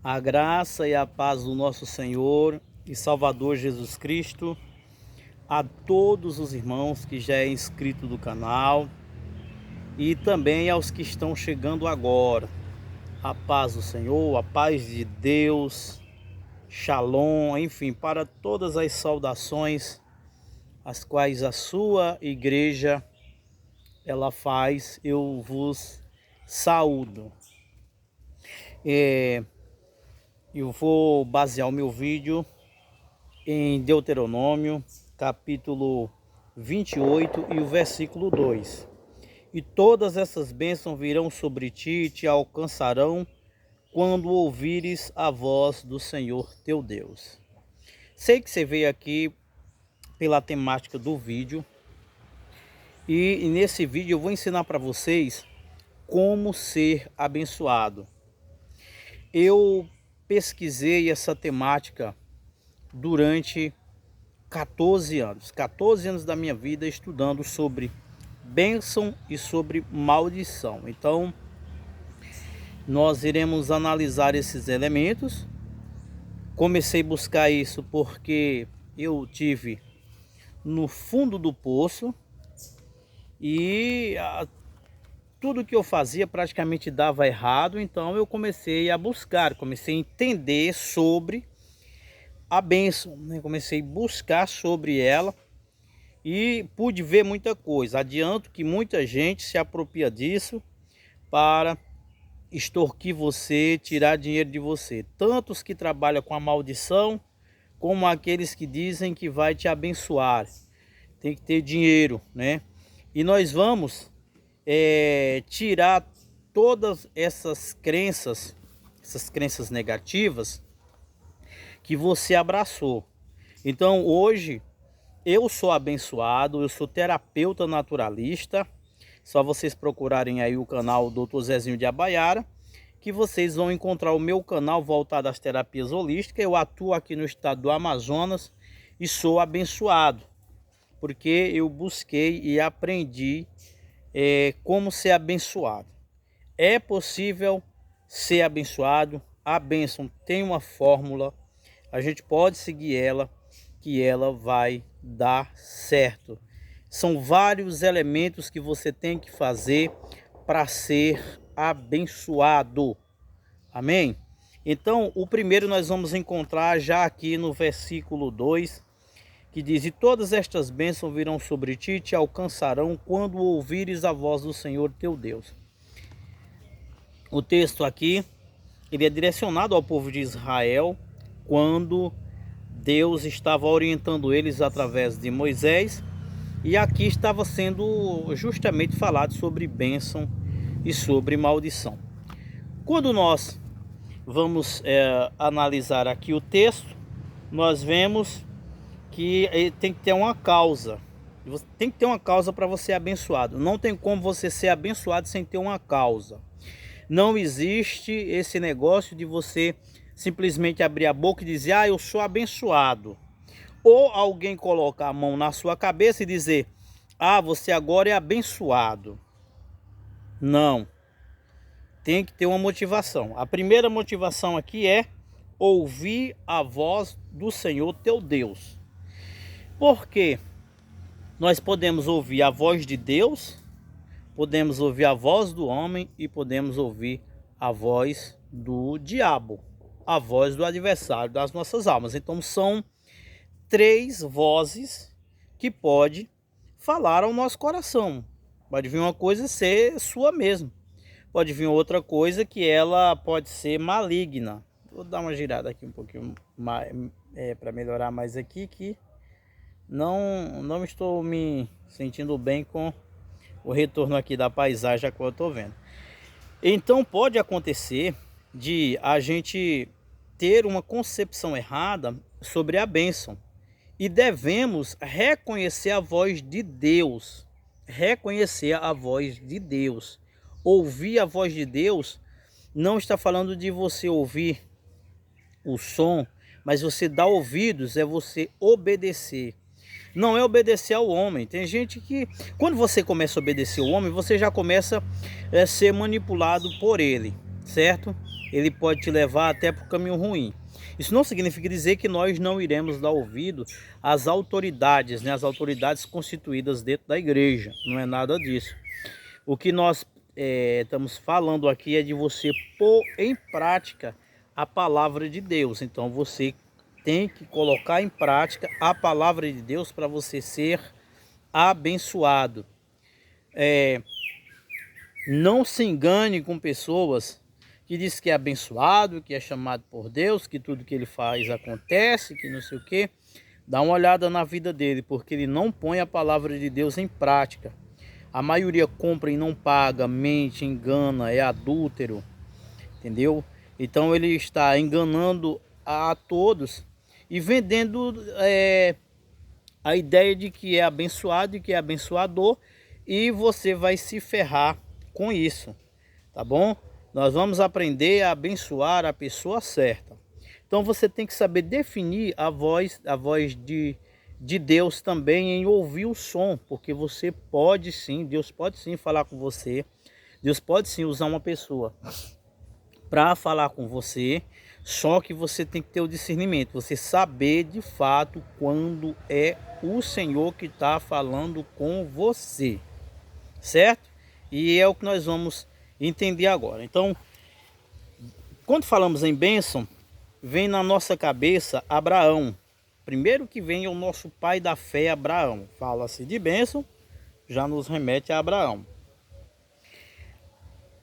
A graça e a paz do nosso Senhor e Salvador Jesus Cristo a todos os irmãos que já é inscrito do canal e também aos que estão chegando agora. A paz do Senhor, a paz de Deus, Shalom, enfim, para todas as saudações as quais a sua igreja ela faz, eu vos saúdo. Eu vou basear o meu vídeo em Deuteronômio, capítulo 28 e o versículo 2. E todas essas bênçãos virão sobre ti e te alcançarão quando ouvires a voz do Senhor teu Deus. Sei que você veio aqui pela temática do vídeo e nesse vídeo eu vou ensinar para vocês como ser abençoado. Eu pesquisei essa temática durante 14 anos da minha vida estudando sobre bênção e sobre maldição. Então, nós iremos analisar esses elementos. Comecei a buscar isso porque eu tive no fundo do poço e tudo que eu fazia praticamente dava errado, então eu comecei a buscar, comecei a entender sobre a bênção, né? Comecei a buscar sobre ela e pude ver muita coisa. Adianto que muita gente se apropria disso para extorquir você, tirar dinheiro de você. Tanto os que trabalham com a maldição, como aqueles que dizem que vai te abençoar. Tem que ter dinheiro, né? E nós vamos tirar todas essas crenças negativas que você abraçou. Então hoje eu sou abençoado, eu sou terapeuta naturalista. Só vocês procurarem aí o canal Dr. Zezinho de Abaiara, que vocês vão encontrar o meu canal voltado às terapias holísticas. Eu atuo aqui no estado do Amazonas e sou abençoado, porque eu busquei e aprendi como ser abençoado. É possível ser abençoado, a bênção tem uma fórmula, a gente pode seguir ela, que ela vai dar certo. São vários elementos que você tem que fazer para ser abençoado. Amém? Então, o primeiro nós vamos encontrar já aqui no versículo 2, que diz: e todas estas bênçãos virão sobre ti e te alcançarão quando ouvires a voz do Senhor teu Deus. O texto aqui, ele é direcionado ao povo de Israel, quando Deus estava orientando eles através de Moisés, e aqui estava sendo justamente falado sobre bênção e sobre maldição. Quando nós vamos analisar aqui o texto, nós vemos que tem que ter uma causa. Tem que ter uma causa para você ser abençoado. Não tem como você ser abençoado sem ter uma causa. Não existe esse negócio de você simplesmente abrir a boca e dizer: eu sou abençoado. Ou alguém colocar a mão na sua cabeça e dizer: você agora é abençoado. Não. Tem que ter uma motivação. A primeira motivação aqui é ouvir a voz do Senhor teu Deus. Porque nós podemos ouvir a voz de Deus, podemos ouvir a voz do homem e podemos ouvir a voz do diabo, a voz do adversário das nossas almas. Então são 3 vozes que pode falar ao nosso coração. Pode vir uma coisa ser sua mesmo, pode vir outra coisa que ela pode ser maligna. Vou dar uma girada aqui um pouquinho mais para melhorar mais aqui, que não estou me sentindo bem com o retorno aqui da paisagem que eu estou vendo. Então pode acontecer de a gente ter uma concepção errada sobre a bênção. E devemos reconhecer a voz de Deus. Reconhecer a voz de Deus. Ouvir a voz de Deus não está falando de você ouvir o som, mas você dar ouvidos é você obedecer. Não é obedecer ao homem. Tem gente que, quando você começa a obedecer ao homem, você já começa a ser manipulado por ele, certo? ele pode te levar até para o caminho ruim. Isso não significa dizer que nós não iremos dar ouvido às autoridades, né? As autoridades constituídas dentro da igreja. Não é nada disso. O que nós estamos falando aqui é de você pôr em prática a palavra de Deus. Então você tem que colocar em prática a palavra de Deus para você ser abençoado. Não se engane com pessoas que diz que é abençoado, que é chamado por Deus, que tudo que ele faz acontece, que não sei o quê. Dá uma olhada na vida dele, porque ele não põe a palavra de Deus em prática. A maioria compra e não paga, mente, engana, é adúltero, entendeu? Então ele está enganando a todos e vendendo a ideia de que é abençoado e que é abençoador, e você vai se ferrar com isso, tá bom? Nós vamos aprender a abençoar a pessoa certa. Então você tem que saber definir a voz de Deus também, em ouvir o som, porque você pode sim, Deus pode sim falar com você, Deus pode sim usar uma pessoa para falar com você, só que você tem que ter o discernimento, você saber de fato quando é o Senhor que está falando com você, certo? E é o que nós vamos entender agora. Então, quando falamos em bênção, vem na nossa cabeça Abraão. Primeiro que vem é o nosso pai da fé, Abraão. Fala-se de bênção, já nos remete a Abraão.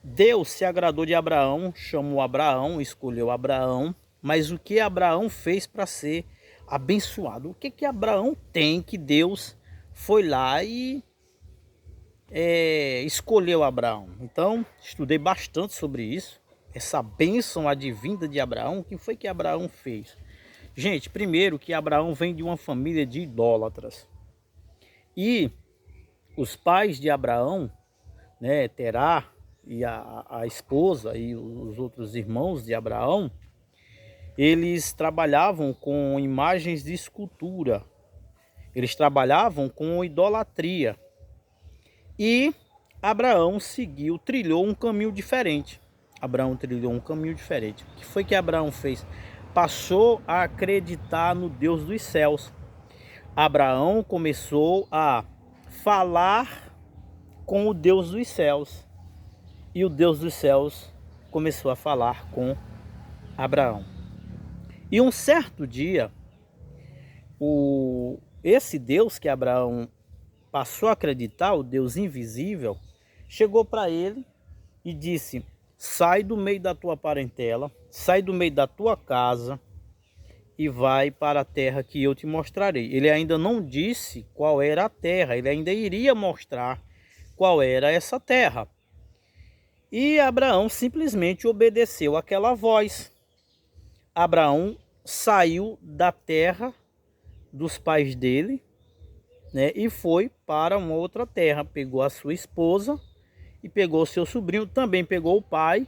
Deus se agradou de Abraão, chamou Abraão, escolheu Abraão, mas o que Abraão fez para ser abençoado? O que Abraão tem que Deus foi lá e escolheu Abraão? Então, estudei bastante sobre isso, essa bênção advinda de Abraão. O que foi que Abraão fez? Gente, primeiro que Abraão vem de uma família de idólatras. E os pais de Abraão, né, Terá e a esposa e os outros irmãos de Abraão, eles trabalhavam com imagens de escultura. Eles trabalhavam com idolatria. E Abraão trilhou um caminho diferente. Abraão trilhou um caminho diferente. O que foi que Abraão fez? Passou a acreditar no Deus dos céus. Abraão começou a falar com o Deus dos céus. E o Deus dos céus começou a falar com Abraão. E um certo dia, esse Deus que Abraão passou a acreditar, o Deus invisível, chegou para ele e disse: sai do meio da tua parentela, sai do meio da tua casa e vai para a terra que eu te mostrarei. Ele ainda não disse qual era a terra, ele ainda iria mostrar qual era essa terra. E Abraão simplesmente obedeceu aquela voz. Abraão saiu da terra dos pais dele, né, e foi para uma outra terra. Pegou a sua esposa e pegou o seu sobrinho, também pegou o pai,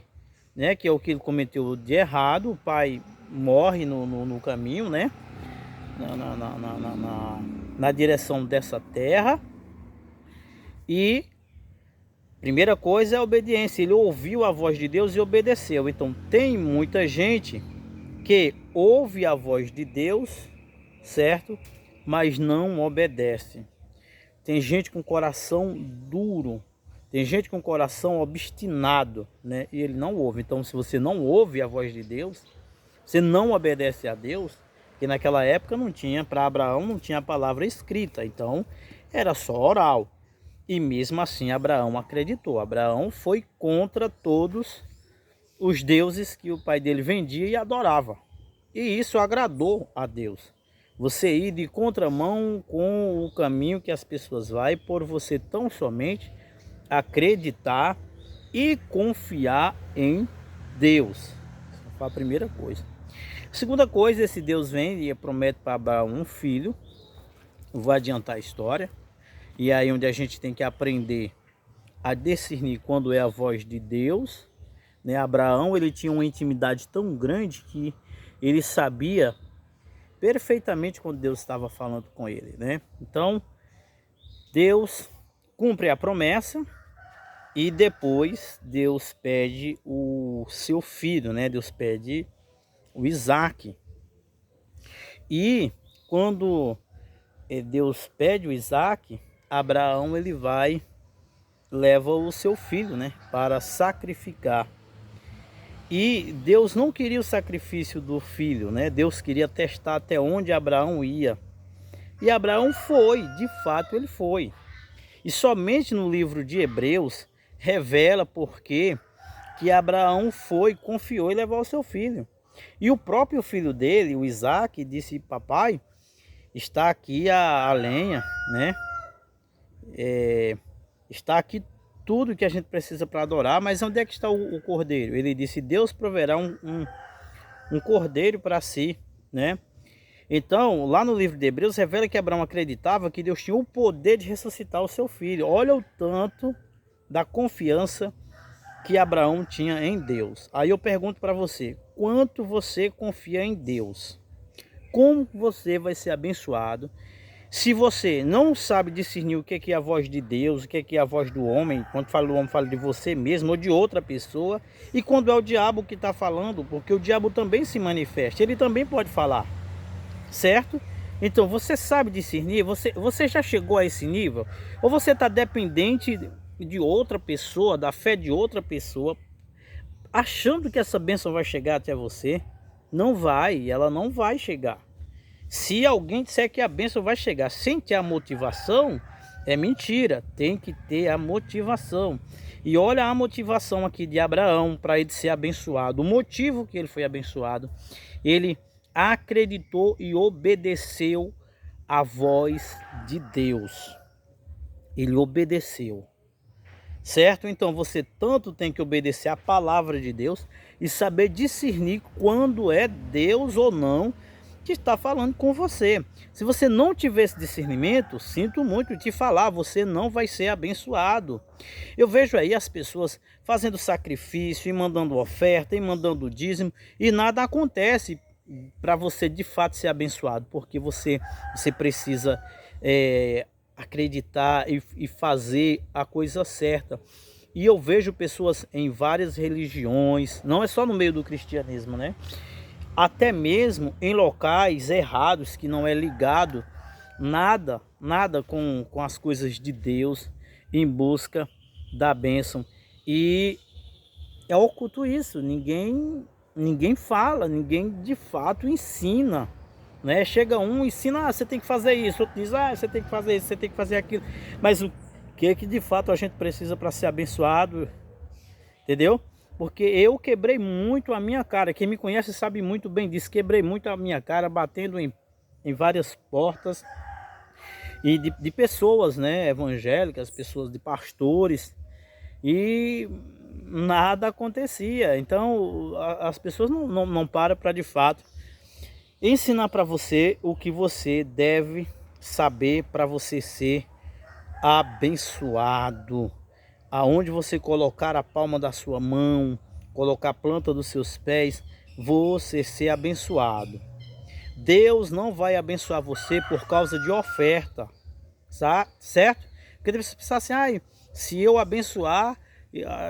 né, que é o que ele cometeu de errado. O pai morre no caminho, né, na direção dessa terra. E primeira coisa é a obediência. Ele ouviu a voz de Deus e obedeceu. Então tem muita gente que ouve a voz de Deus, certo? Mas não obedece. Tem gente com coração duro, tem gente com coração obstinado, né? E ele não ouve. Então, se você não ouve a voz de Deus, você não obedece a Deus, que naquela época não tinha, para Abraão não tinha a palavra escrita, então era só oral. E mesmo assim Abraão acreditou. Abraão foi contra todos os deuses que o pai dele vendia e adorava. E isso agradou a Deus. Você ir de contramão com o caminho que as pessoas vão, por você tão somente acreditar e confiar em Deus. Essa foi a primeira coisa. A segunda coisa, esse Deus vem e promete para Abraão um filho. Eu vou adiantar a história. E aí onde a gente tem que aprender a discernir quando é a voz de Deus, né? Abraão, ele tinha uma intimidade tão grande que ele sabia perfeitamente quando Deus estava falando com ele, né? Então, Deus cumpre a promessa E depois Deus pede o seu filho, né? Deus pede o Isaac. E quando Deus pede o Isaac, Abraão ele vai, leva o seu filho, né? Para sacrificar. E Deus não queria o sacrifício do filho, né? Deus queria testar até onde Abraão ia. E Abraão foi, de fato ele foi. E somente no livro de Hebreus revela porque que Abraão foi, confiou e levou o seu filho. E o próprio filho dele, o Isaac, disse: papai, está aqui a lenha, né? Está aqui tudo que a gente precisa para adorar, mas onde é que está o cordeiro? Ele disse: Deus proverá um cordeiro para si, né? Então, lá no livro de Hebreus, revela que Abraão acreditava que Deus tinha o poder de ressuscitar o seu filho. Olha o tanto da confiança que Abraão tinha em Deus. Aí eu pergunto para você: quanto você confia em Deus? Como você vai ser abençoado se você não sabe discernir o que é a voz de Deus, o que é a voz do homem? Quando fala do homem, fala de você mesmo ou de outra pessoa. E quando é o diabo que está falando, porque o diabo também se manifesta, ele também pode falar. Certo? Então você sabe discernir? Você já chegou a esse nível? Ou você está dependente de outra pessoa, da fé de outra pessoa, achando que essa bênção vai chegar até você? Não vai, ela não vai chegar. Se alguém disser que a bênção vai chegar sem ter a motivação, é mentira. Tem que ter a motivação. E olha a motivação aqui de Abraão para ele ser abençoado. O motivo que ele foi abençoado: ele acreditou e obedeceu a voz de Deus. Ele obedeceu. Certo? Então você tanto tem que obedecer a palavra de Deus e saber discernir quando é Deus ou não que está falando com você. Se você não tiver esse discernimento, sinto muito te falar, você não vai ser abençoado. Eu vejo aí as pessoas fazendo sacrifício, e mandando oferta, e mandando dízimo, e nada acontece para você de fato ser abençoado, porque você precisa acreditar e fazer a coisa certa. E eu vejo pessoas em várias religiões, não é só no meio do cristianismo, né? Até mesmo em locais errados, que não é ligado nada com as coisas de Deus, em busca da bênção. E é oculto isso, ninguém fala, ninguém de fato ensina, né? Chega um, ensina: você tem que fazer isso, outro diz: você tem que fazer isso, você tem que fazer aquilo. Mas o que de fato a gente precisa para ser abençoado, entendeu? Porque eu quebrei muito a minha cara. Quem me conhece sabe muito bem disso. Quebrei muito a minha cara batendo em várias portas. E de pessoas, né, evangélicas, pessoas de pastores. E nada acontecia. Então as pessoas não param para de fato ensinar para você o que você deve saber para você ser abençoado. Aonde você colocar a palma da sua mão, colocar a planta dos seus pés, você ser abençoado. Deus não vai abençoar você por causa de oferta, certo? Porque você pensar assim: se eu abençoar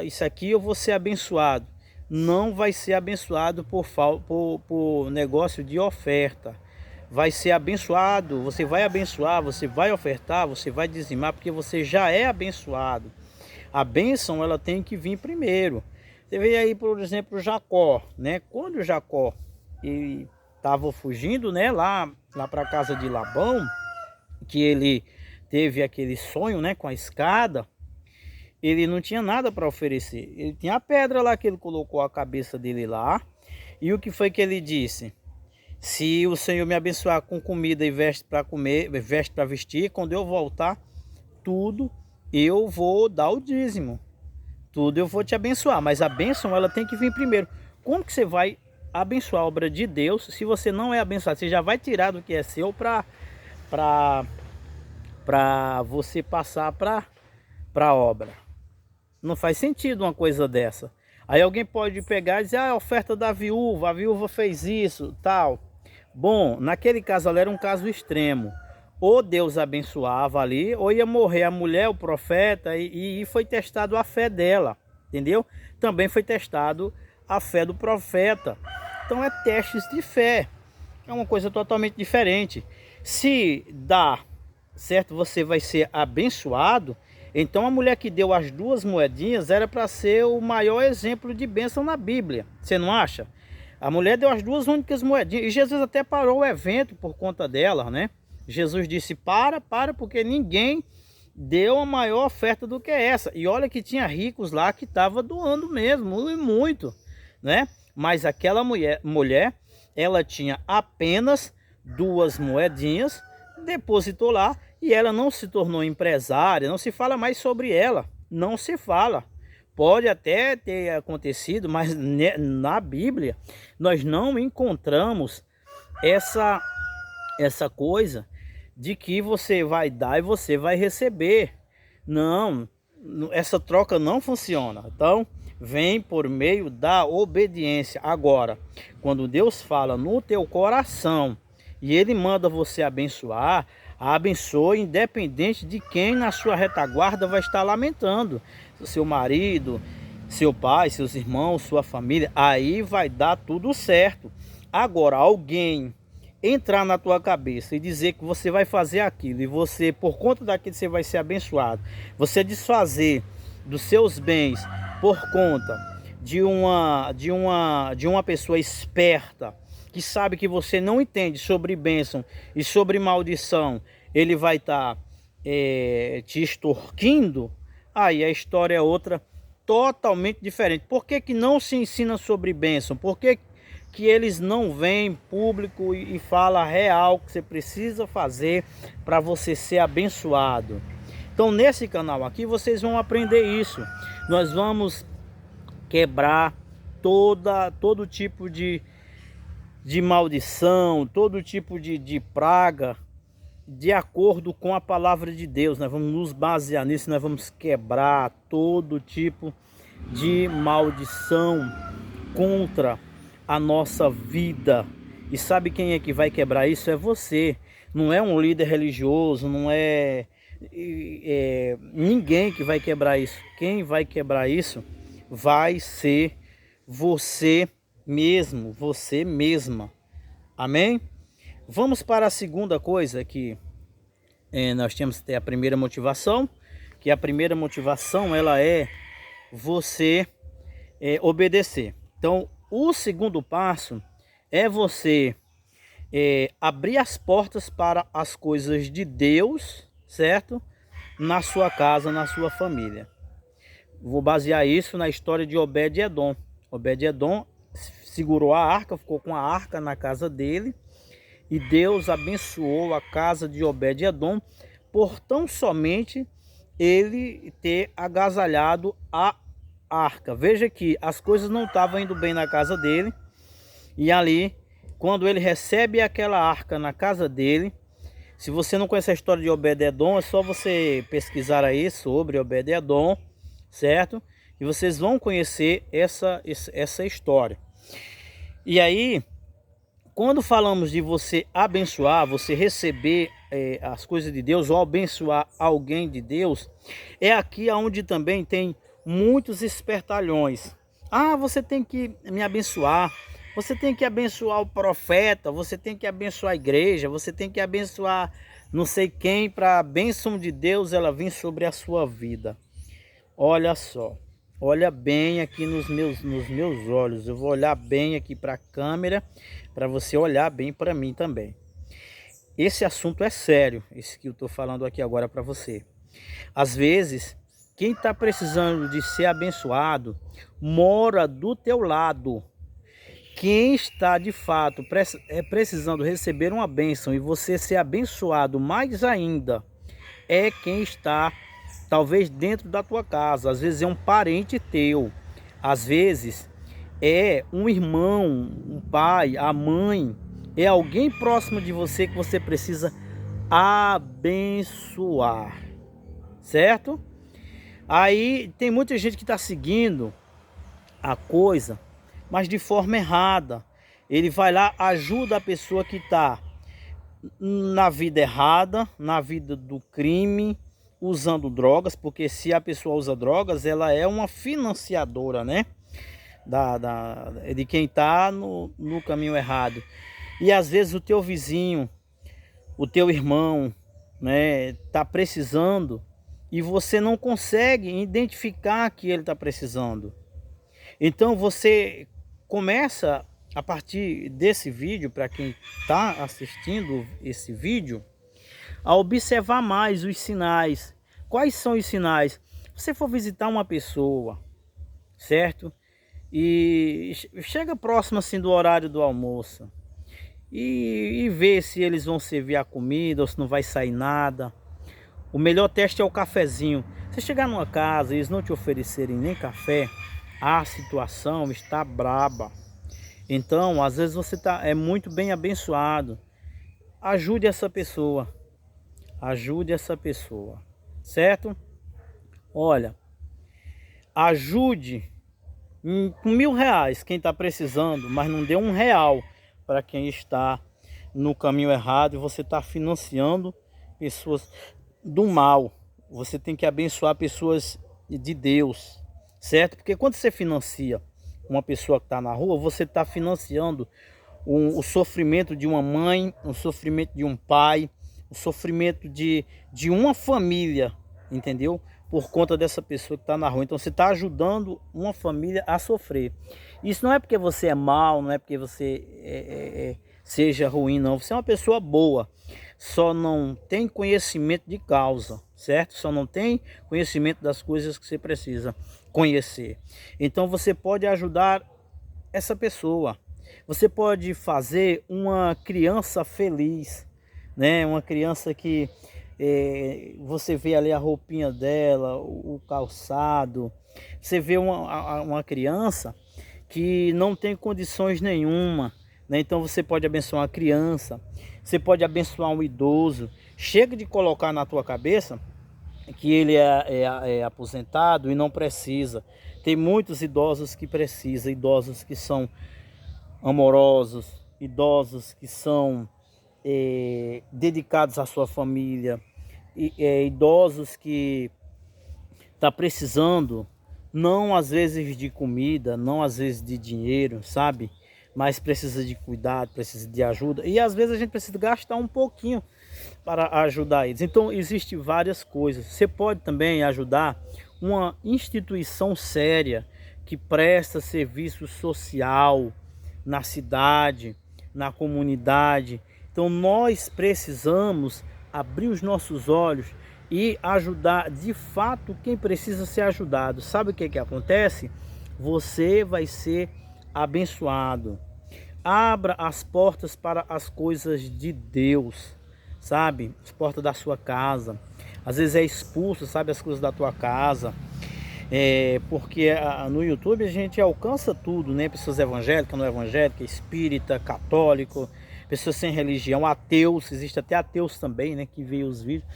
isso aqui, eu vou ser abençoado. Não vai ser abençoado por negócio de oferta. Vai ser abençoado, você vai abençoar, você vai ofertar, você vai dizimar, porque você já é abençoado. A bênção ela tem que vir primeiro. Você vê aí, por exemplo, Jacó, né? Quando Jacó estava fugindo, né, lá para a casa de Labão, que ele teve aquele sonho, né, com a escada, ele não tinha nada para oferecer. Ele tinha a pedra lá que ele colocou a cabeça dele lá. E o que foi que ele disse? Se o Senhor me abençoar com comida e veste para comer, veste para vestir, quando eu voltar, tudo eu vou dar o dízimo, tudo eu vou te abençoar, mas a bênção ela tem que vir primeiro. Como que você vai abençoar a obra de Deus se você não é abençoado? Você já vai tirar do que é seu para você passar para a obra. Não faz sentido uma coisa dessa. Aí alguém pode pegar e dizer: a oferta da viúva, a viúva fez isso, tal. Bom, naquele caso ali era um caso extremo. ou Deus abençoava ali, ou ia morrer a mulher, o profeta, e foi testado a fé dela, entendeu? Também foi testado a fé do profeta. Então é testes de fé, é uma coisa totalmente diferente. Se dá certo, você vai ser abençoado. Então a mulher que deu as 2 moedinhas era para ser o maior exemplo de bênção na Bíblia, você não acha? A mulher deu as 2 únicas moedinhas, e Jesus até parou o evento por conta dela, né? Jesus disse, para, porque ninguém deu a maior oferta do que essa. E olha que tinha ricos lá que estavam doando mesmo, e muito, né? Mas aquela mulher, ela tinha apenas 2 moedinhas, depositou lá, e ela não se tornou empresária, não se fala mais sobre ela, não se fala. Pode até ter acontecido, mas na Bíblia nós não encontramos essa coisa de que você vai dar e você vai receber. Não, essa troca não funciona. Então, vem por meio da obediência. Agora, quando Deus fala no teu coração e Ele manda você abençoar, abençoe independente de quem na sua retaguarda vai estar lamentando. Seu marido, seu pai, seus irmãos, sua família, aí vai dar tudo certo. Agora, alguém entrar na tua cabeça e dizer que você vai fazer aquilo e você, por conta daquilo, você vai ser abençoado, você desfazer dos seus bens por conta de uma pessoa esperta que sabe que você não entende sobre bênção e sobre maldição, ele vai estar te extorquindo, aí a história é outra, totalmente diferente. Por que que não se ensina sobre bênção? Por que que eles não vêm em público e fala real que você precisa fazer para você ser abençoado? Então nesse canal aqui vocês vão aprender isso. Nós vamos quebrar todo tipo de maldição, todo tipo de praga, de acordo com a palavra de Deus. Nós vamos nos basear nisso, nós vamos quebrar todo tipo de maldição contra a nossa vida. E sabe quem é que vai quebrar isso? É você. Não é um líder religioso, não é ninguém que vai quebrar isso. Quem vai quebrar isso vai ser você mesmo, você mesma. Amém? Vamos para a segunda coisa que nós temos que ter a primeira motivação, que a primeira motivação ela é você obedecer. Então o segundo passo é você abrir as portas para as coisas de Deus, certo? Na sua casa, na sua família. Vou basear isso na história de Obed-Edom. Obed-Edom segurou a arca, ficou com a arca na casa dele, e Deus abençoou a casa de Obed-Edom por tão somente ele ter agasalhado a arca. Veja que as coisas não estavam indo bem na casa dele, e ali, quando ele recebe aquela arca na casa dele, se você não conhece a história de Obed-Edom, é só você pesquisar aí sobre Obed-Edom, certo? E vocês vão conhecer essa história. E aí, quando falamos de você abençoar, você receber as coisas de Deus, ou abençoar alguém de Deus, é aqui onde também tem muitos espertalhões. Ah, você tem que me abençoar, você tem que abençoar o profeta, você tem que abençoar a igreja, você tem que abençoar não sei quem, para a bênção de Deus ela vir sobre a sua vida. Olha só, olha bem aqui nos meus olhos, eu vou olhar bem aqui para a câmera, para você olhar bem para mim também. Esse assunto é sério, esse que eu estou falando aqui agora para você. Às vezes, quem está precisando de ser abençoado, mora do teu lado. Quem está de fato precisando receber uma bênção e você ser abençoado mais ainda, é quem está talvez dentro da tua casa. Às vezes é um parente teu, às vezes é um irmão, um pai, a mãe, é alguém próximo de você que você precisa abençoar, certo? Aí tem muita gente que está seguindo a coisa, mas de forma errada. Ele vai lá, ajuda a pessoa que está na vida errada, na vida do crime, usando drogas, porque se a pessoa usa drogas, ela é uma financiadora, né? De quem está no caminho errado. E às vezes o teu vizinho, o teu irmão, né, tá precisando e você não consegue identificar que ele está precisando. Então você começa a partir desse vídeo, para quem está assistindo esse vídeo, a observar mais os sinais. Quais são os sinais? Você for visitar uma pessoa, certo? E chega próximo assim do horário do almoço e vê se eles vão servir a comida ou se não vai sair nada. O melhor teste é o cafezinho. Você chegar numa casa e eles não te oferecerem nem café, a situação está braba. Então, às vezes você é muito bem abençoado. Ajude essa pessoa. Ajude essa pessoa, certo? Olha, ajude com R$ 1.000 quem está precisando, mas não dê R$ 1 para quem está no caminho errado e você está financiando pessoas do mal. Você tem que abençoar pessoas de Deus, certo? Porque quando você financia uma pessoa que está na rua, você está financiando o sofrimento de uma mãe, o sofrimento de um pai, o sofrimento de uma família, entendeu? Por conta dessa pessoa que está na rua. Então você está ajudando uma família a sofrer. Isso não é porque você é mau, não é porque você seja ruim, não. Você é uma pessoa boa, só não tem conhecimento de causa, certo? Só não tem conhecimento das coisas que você precisa conhecer. Então você pode ajudar essa pessoa. Você pode fazer uma criança feliz, né? Uma criança que você vê ali a roupinha dela, o calçado. Você vê uma criança que não tem condições nenhuma, né? Então você pode abençoar uma criança, você pode abençoar um idoso. Chega de colocar na tua cabeça que ele é aposentado e não precisa. Tem muitos idosos que precisam, idosos que são amorosos, idosos que são dedicados à sua família, idosos que tá precisando, não às vezes de comida, não às vezes de dinheiro, sabe? Mas precisa de cuidado, precisa de ajuda. E às vezes a gente precisa gastar um pouquinho para ajudar eles. Então existem várias coisas. Você pode também ajudar uma instituição séria que presta serviço social na cidade, na comunidade. Então nós precisamos abrir os nossos olhos e ajudar de fato quem precisa ser ajudado. Sabe o que acontece? Você vai ser abençoado. Abra as portas para as coisas de Deus, sabe? As portas da sua casa. Às vezes é expulso, sabe, as coisas da tua casa. Porque no YouTube a gente alcança tudo, né? Pessoas evangélicas, não evangélicas, espírita, católico, pessoas sem religião, ateus, existe até ateus também, né? Que veem os vídeos.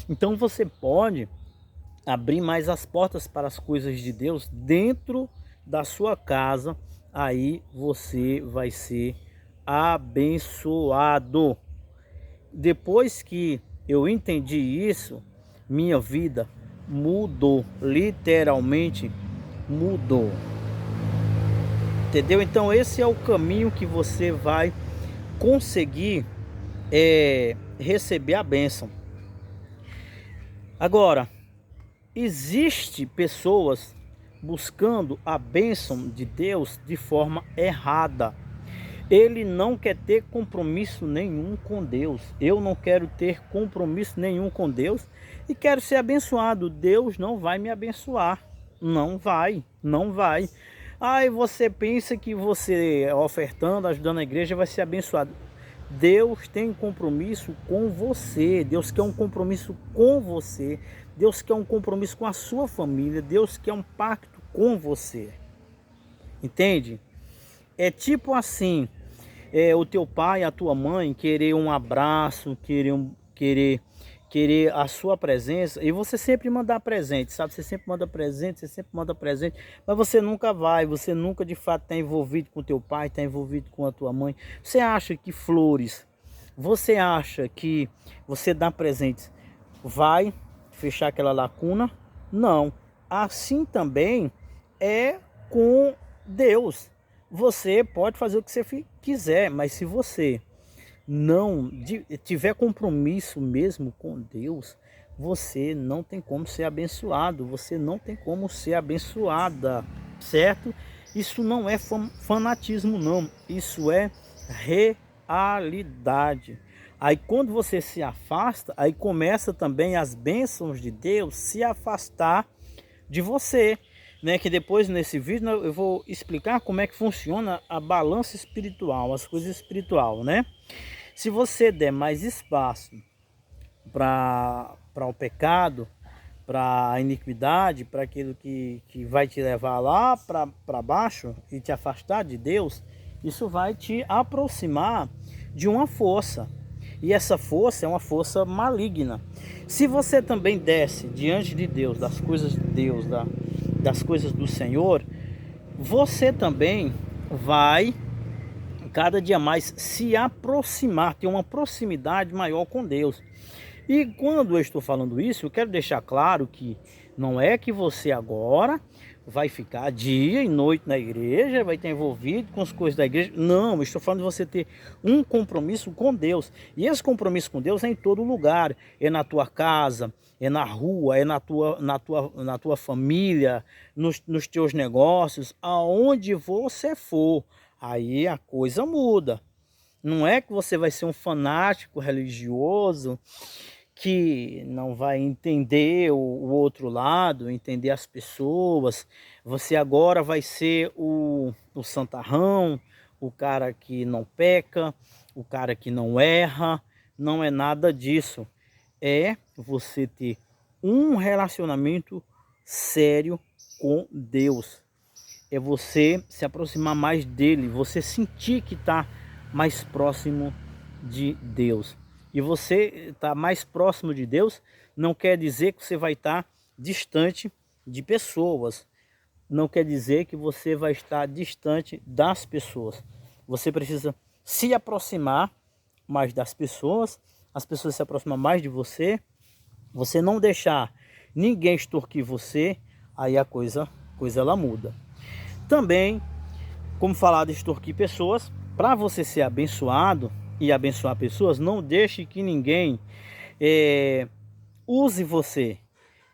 Então você pode abrir mais as portas para as coisas de Deus dentro da sua casa. Aí você vai ser abençoado. Depois que eu entendi isso, minha vida mudou, literalmente mudou, entendeu? Então esse é o caminho que você vai conseguir receber a bênção. Agora, existe pessoas buscando a bênção de Deus de forma errada. Ele não quer ter compromisso nenhum com Deus. Eu não quero ter compromisso nenhum com Deus e quero ser abençoado. Deus não vai me abençoar. Não vai, não vai. Aí você pensa que você ofertando, ajudando a igreja vai ser abençoado. Deus tem compromisso com você. Deus quer um compromisso com você. Deus quer um compromisso com a sua família. Deus quer um pacto com você. Entende? É tipo assim, o teu pai, a tua mãe querer um abraço, querer a sua presença, e você sempre mandar presente, sabe? Você sempre manda presente, mas você nunca vai, você nunca de fato está envolvido com teu pai, está envolvido com a tua mãe. Você acha que flores Você acha que você dá presentes vai fechar aquela lacuna? Não. Assim também é com Deus. Você pode fazer o que você quiser, mas se você não tiver compromisso mesmo com Deus, você não tem como ser abençoado, você não tem como ser abençoada, certo? Isso não é fanatismo não, isso é realidade. Aí quando você se afasta, aí começa também as bênçãos de Deus se afastar de você, né? Que depois nesse vídeo eu vou explicar como é que funciona a balança espiritual, as coisas espiritual, né? Se você der mais espaço para o pecado, para a iniquidade, para aquilo que vai te levar lá para baixo e te afastar de Deus, isso vai te aproximar de uma força. E essa força é uma força maligna. Se você também desce diante de Deus, das coisas de Deus, das coisas do Senhor, você também vai cada dia mais se aproximar, ter uma proximidade maior com Deus. E quando eu estou falando isso, eu quero deixar claro que não é que você agora vai ficar dia e noite na igreja, vai estar envolvido com as coisas da igreja. Não, eu estou falando de você ter um compromisso com Deus. E esse compromisso com Deus é em todo lugar. É na tua casa, é na rua, é na tua família, nos teus negócios, aonde você for. Aí a coisa muda. Não é que você vai ser um fanático religioso que não vai entender o outro lado, entender as pessoas. Você agora vai ser o santarrão, o cara que não peca, o cara que não erra. Não é nada disso. É você ter um relacionamento sério com Deus. É você se aproximar mais dele, você sentir que está mais próximo de Deus. E você estar mais próximo de Deus não quer dizer que você vai estar distante de pessoas. Não quer dizer que você vai estar distante das pessoas. Você precisa se aproximar mais das pessoas, as pessoas se aproximam mais de você. Você não deixar ninguém extorquir você, aí a coisa ela muda. Também, como falar de extorquir pessoas, para você ser abençoado e abençoar pessoas, não deixe que ninguém use você.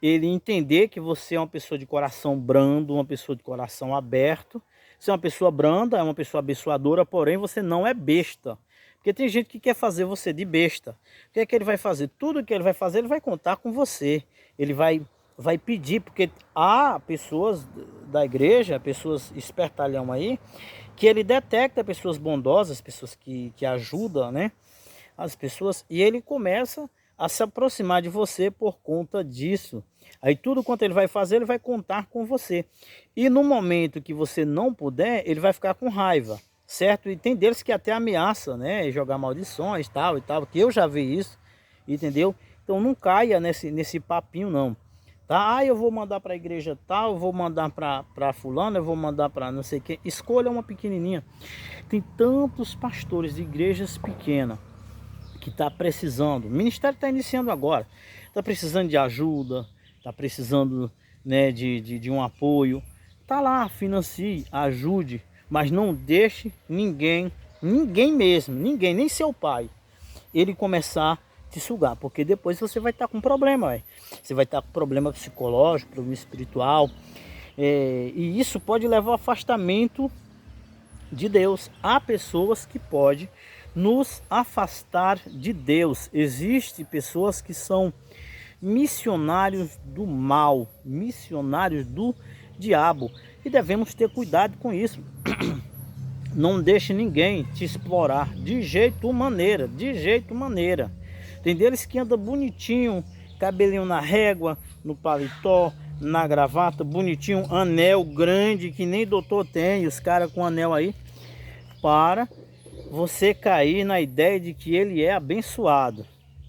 Ele entender que você é uma pessoa de coração brando, uma pessoa de coração aberto. Você é uma pessoa branda, é uma pessoa abençoadora, porém você não é besta. Porque tem gente que quer fazer você de besta. O que é que ele vai fazer? Tudo que ele vai fazer, ele vai contar com você. Ele vai pedir, porque há pessoas da igreja, pessoas espertalhão aí, que ele detecta pessoas bondosas, pessoas que ajudam, né, as pessoas, e ele começa a se aproximar de você por conta disso. Aí tudo quanto ele vai fazer, ele vai contar com você. E no momento que você não puder, ele vai ficar com raiva, certo? E tem deles que até ameaça, né, jogar maldições, tal e tal, que eu já vi isso, entendeu? Então não caia nesse papinho não. Tá? Ah, eu vou mandar para a igreja tal, eu vou mandar para fulano, eu vou mandar para não sei quem. Escolha uma pequenininha. Tem tantos pastores de igrejas pequenas que está precisando. O ministério está iniciando agora. Está precisando de ajuda, está precisando, né, de um apoio. Tá lá, financie, ajude, mas não deixe ninguém mesmo, ninguém, nem seu pai, ele começar te sugar, porque depois você vai estar com problema, véio. Você vai estar com problema psicológico, problema espiritual, e isso pode levar ao afastamento de Deus. Há pessoas que podem nos afastar de Deus. Existem pessoas que são missionários do mal, missionários do diabo, e devemos ter cuidado com isso. Não deixe ninguém te explorar de jeito maneira, de jeito maneira. Tem deles que anda bonitinho, cabelinho na régua, no paletó, na gravata, bonitinho, anel grande que nem doutor tem, os caras com anel aí, para você cair na ideia de que ele é abençoado,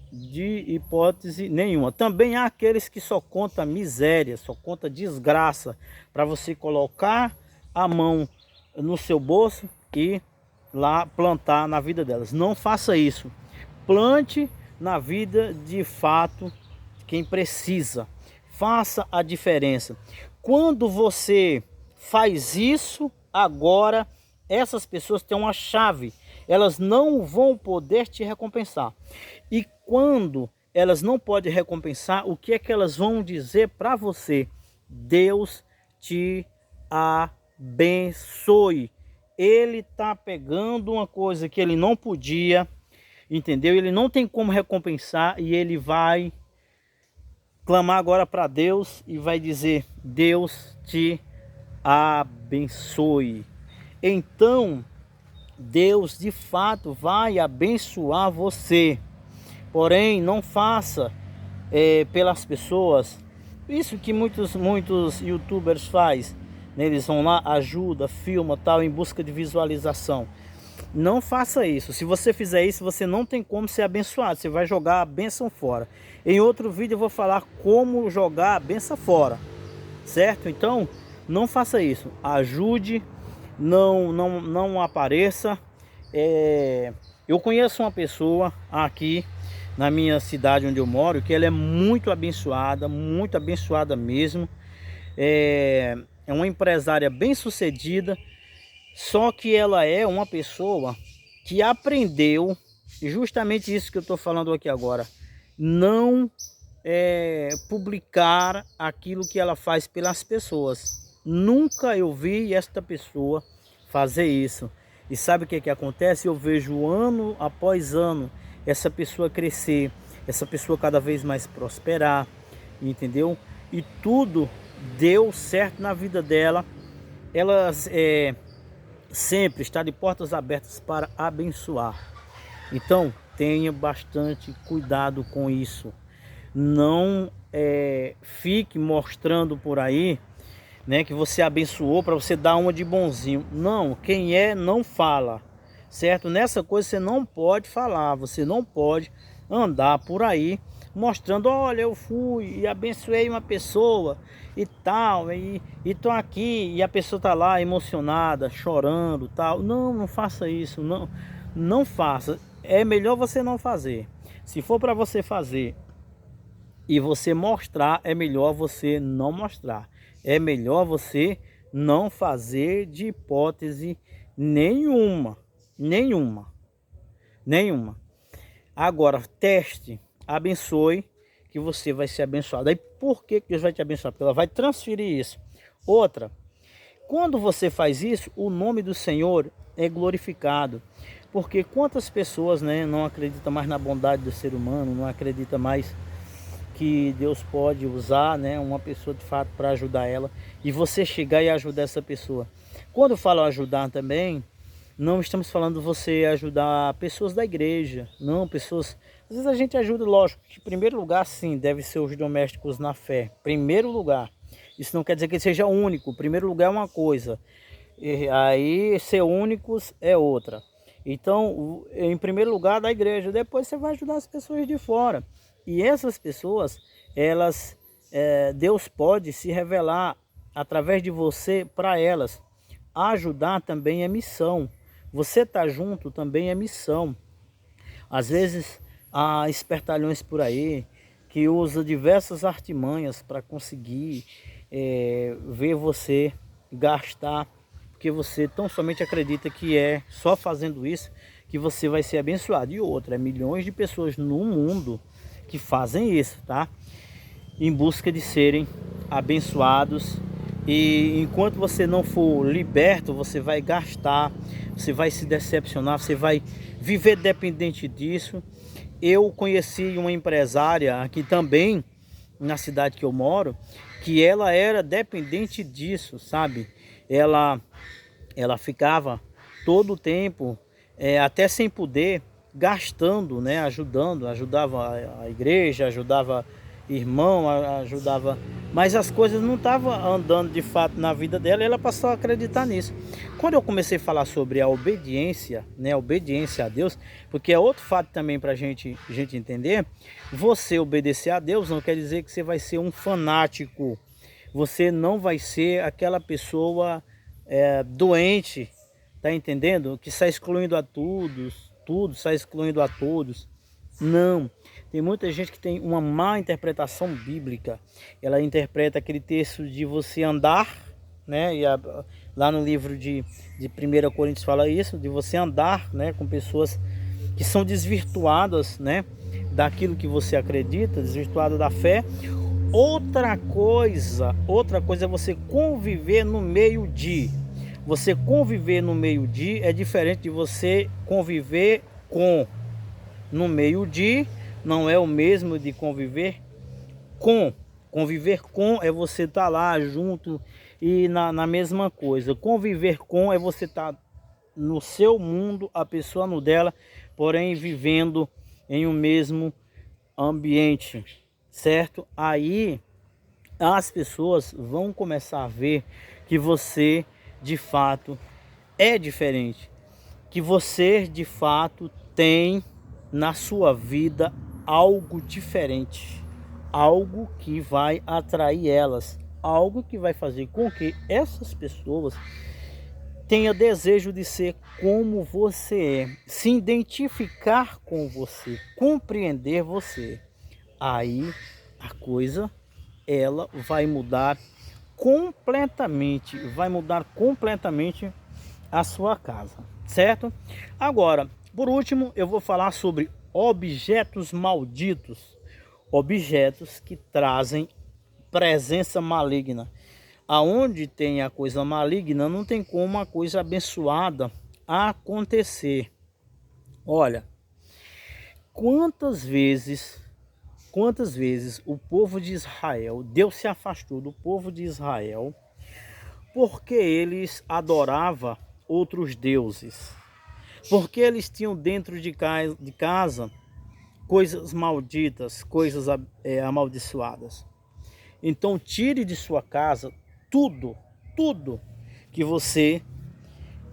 de hipótese nenhuma. Também há aqueles que só conta miséria, só conta desgraça, para você colocar a mão no seu bolso e lá plantar na vida delas. Não faça isso. plante na vida de fato quem precisa. Faça a diferença. Quando você faz isso, agora essas pessoas têm uma chave. Elas não vão poder te recompensar. E quando elas não podem recompensar, o que é que elas vão dizer para você? Deus te abençoe. Ele está pegando uma coisa que ele não podia, entendeu? Ele não tem como recompensar e ele vai clamar agora para Deus e vai dizer: Deus te abençoe. Então, Deus de fato vai abençoar você. Porém, não faça pelas pessoas isso que muitos youtubers faz, né? Eles vão lá, ajuda, filma, tal, em busca de visualização. Não faça isso. Se você fizer isso, você não tem como ser abençoado. Você vai jogar a bênção fora. Em outro vídeo eu vou falar como jogar a bênção fora, certo? Então, não faça isso. Ajude, não apareça. Eu conheço uma pessoa aqui na minha cidade onde eu moro, que ela é muito abençoada mesmo. É uma empresária bem sucedida, só que ela é uma pessoa que aprendeu justamente isso que eu estou falando aqui agora, não publicar aquilo que ela faz pelas pessoas. Nunca eu vi esta pessoa fazer isso. E sabe o que que acontece? Eu vejo ano após ano essa pessoa crescer, essa pessoa cada vez mais prosperar, entendeu? E tudo deu certo na vida dela. Ela sempre está de portas abertas para abençoar. Então tenha bastante cuidado com isso. Não fique mostrando por aí, né, que você abençoou para você dar uma de bonzinho. Não, quem não fala, certo? Nessa coisa você não pode falar, você não pode andar por aí mostrando: olha, eu fui e abençoei uma pessoa e tal, e tô aqui, e a pessoa tá lá emocionada, chorando, tal. Não faça isso, não faça. É melhor você não fazer. Se for para você fazer e você mostrar, é melhor você não mostrar. É melhor você não fazer de hipótese nenhuma. Agora, teste, abençoe, que você vai ser abençoado. Aí por que Deus vai te abençoar? Porque ela vai transferir isso. Outra, quando você faz isso, o nome do Senhor é glorificado. Porque quantas pessoas, né, não acreditam mais na bondade do ser humano, não acreditam mais que Deus pode usar, né, uma pessoa de fato para ajudar ela, e você chegar e ajudar essa pessoa. Quando eu falo ajudar também, não estamos falando você ajudar pessoas da igreja, não, pessoas... Às vezes a gente ajuda, lógico, que em primeiro lugar sim, deve ser os domésticos na fé, primeiro lugar. Isso não quer dizer que ele seja único, primeiro lugar é uma coisa, e aí ser únicos é outra. Então, em primeiro lugar da igreja, depois você vai ajudar as pessoas de fora. E essas pessoas, elas, Deus pode se revelar através de você para elas. Ajudar também é missão. Você tá junto também é missão. Às vezes há espertalhões por aí que usa diversas artimanhas para conseguir ver você gastar, porque você tão somente acredita que é só fazendo isso que você vai ser abençoado. E outra, milhões de pessoas no mundo que fazem isso, tá? Em busca de serem abençoados. E enquanto você não for liberto, você vai gastar, você vai se decepcionar, você vai viver dependente disso. Eu conheci uma empresária aqui também, na cidade que eu moro, que ela era dependente disso, sabe? Ela ficava todo o tempo, até sem poder, gastando, né? Ajudava a igreja, ajudava irmão, ajudava, mas as coisas não estavam andando de fato na vida dela, e ela passou a acreditar nisso. Quando eu comecei a falar sobre a obediência, né, a obediência a Deus, porque é outro fato também para a gente entender, você obedecer a Deus não quer dizer que você vai ser um fanático, você não vai ser aquela pessoa doente, tá entendendo? Que sai excluindo a tudo, sai excluindo a todos. Não. Tem muita gente que tem uma má interpretação bíblica. Ela interpreta aquele texto de você andar, né? Lá no livro de 1 Coríntios fala isso, de você andar, né, com pessoas que são desvirtuadas, né, daquilo que você acredita, desvirtuadas da fé. Outra coisa é você conviver no meio de. Você conviver no meio de é diferente de você conviver com. No meio de não é o mesmo de conviver com. Conviver com é você estar lá junto e na mesma coisa. Conviver com é você estar no seu mundo, a pessoa no dela, porém vivendo em um mesmo ambiente, certo? Aí as pessoas vão começar a ver que você de fato é diferente, que você de fato tem na sua vida algo diferente, algo que vai atrair elas, algo que vai fazer com que essas pessoas tenham desejo de ser como você é, se identificar com você, compreender você. Aí a coisa ela vai mudar completamente, a sua casa, certo? Agora, por último, eu vou falar sobre objetos malditos, objetos que trazem presença maligna. Aonde tem a coisa maligna, não tem como a coisa abençoada acontecer. Olha, quantas vezes o povo de Israel, Deus se afastou do povo de Israel porque eles adoravam outros deuses, porque eles tinham dentro de casa coisas malditas, coisas amaldiçoadas. Então tire de sua casa tudo que você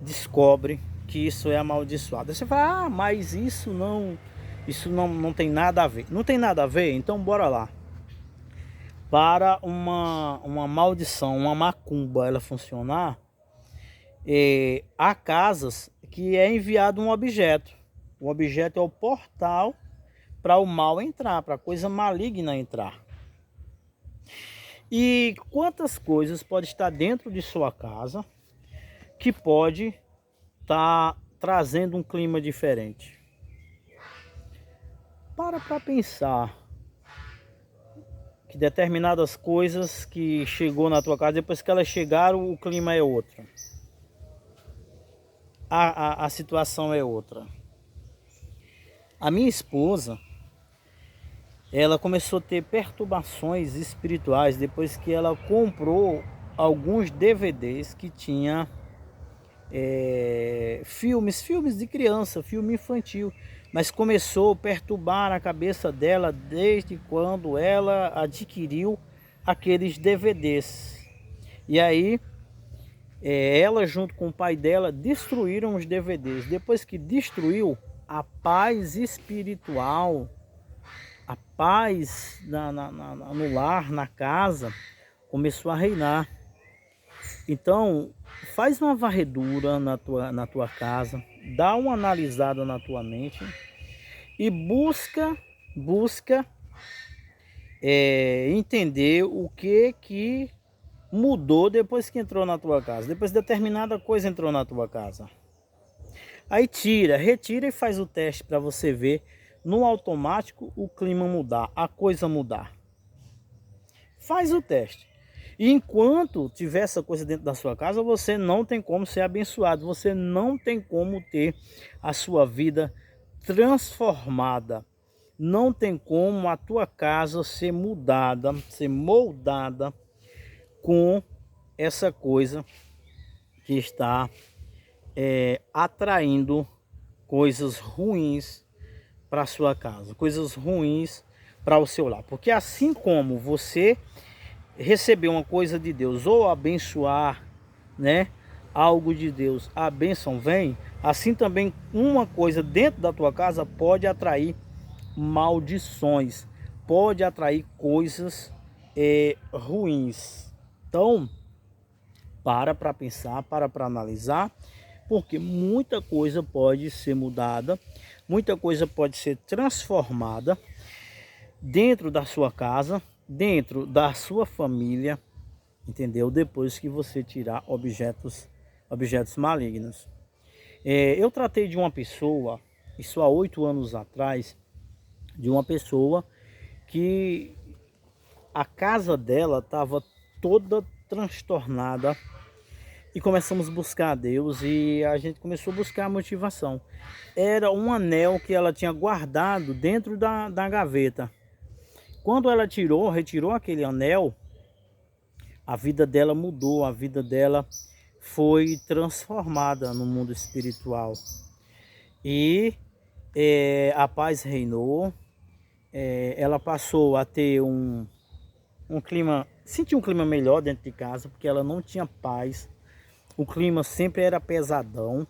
descobre que isso é amaldiçoado. Você fala, mas isso não tem nada a ver. Não tem nada a ver? Então bora lá. Para uma maldição, uma macumba, ela funcionar, há casas que é enviado um objeto. O objeto é o portal para o mal entrar, para a coisa maligna entrar. E quantas coisas pode estar dentro de sua casa que pode estar trazendo um clima diferente? Para pensar que determinadas coisas que chegou na tua casa, depois que elas chegaram, o clima é outro. A situação é outra. A minha esposa, ela começou a ter perturbações espirituais depois que ela comprou alguns DVDs que tinha filmes de criança, filme infantil, mas começou a perturbar a cabeça dela desde quando ela adquiriu aqueles DVDs. E aí ela junto com o pai dela destruíram os DVDs. Depois que destruiu, a paz espiritual, a paz no lar, na casa, começou a reinar. Então, faz uma varredura na tua casa, dá uma analisada na tua mente e busca entender o que mudou depois que entrou na tua casa, depois que determinada coisa entrou na tua casa. Aí retira e faz o teste para você ver no automático o clima mudar, a coisa mudar. Faz o teste. E enquanto tiver essa coisa dentro da sua casa, você não tem como ser abençoado, você não tem como ter a sua vida transformada, não tem como a tua casa ser mudada, ser moldada com essa coisa que está atraindo coisas ruins para a sua casa, coisas ruins para o seu lar. Porque assim como você receber uma coisa de Deus ou abençoar, né, algo de Deus, a bênção vem, assim também uma coisa dentro da tua casa pode atrair maldições, pode atrair coisas ruins. Então, para pensar, para analisar, porque muita coisa pode ser mudada, muita coisa pode ser transformada dentro da sua casa, dentro da sua família, entendeu? Depois que você tirar objetos malignos. Eu tratei de uma pessoa, isso há 8 anos atrás, de uma pessoa que a casa dela estava toda transtornada, e começamos a buscar a Deus e a gente começou a buscar a motivação. Era um anel que ela tinha guardado dentro da gaveta. Quando ela retirou aquele anel, a vida dela mudou, a vida dela foi transformada no mundo espiritual. E a paz reinou, ela passou a ter um clima, sentir um clima melhor dentro de casa, porque ela não tinha paz. O clima sempre era pesadão.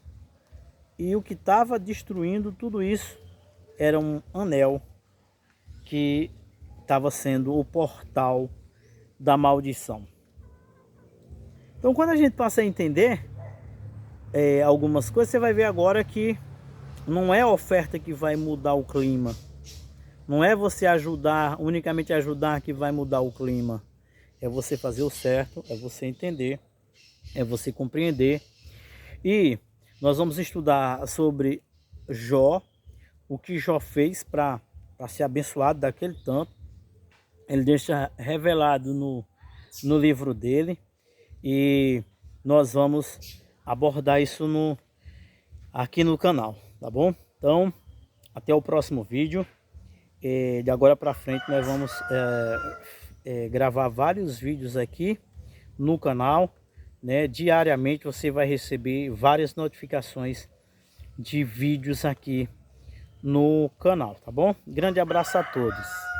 E o que estava destruindo tudo isso era um anel que estava sendo o portal da maldição. Então, quando a gente passa a entender algumas coisas, você vai ver agora que não é a oferta que vai mudar o clima. Não é você ajudar, unicamente ajudar, que vai mudar o clima. É você fazer o certo, é você entender, é você compreender. E nós vamos estudar sobre Jó, o que Jó fez para ser abençoado daquele tanto. Ele deixa revelado no livro dele. E nós vamos abordar isso aqui no canal, tá bom? Então, até o próximo vídeo. De agora para frente nós vamos gravar vários vídeos aqui no canal, né? Diariamente você vai receber várias notificações de vídeos aqui no canal, tá bom? Grande abraço a todos.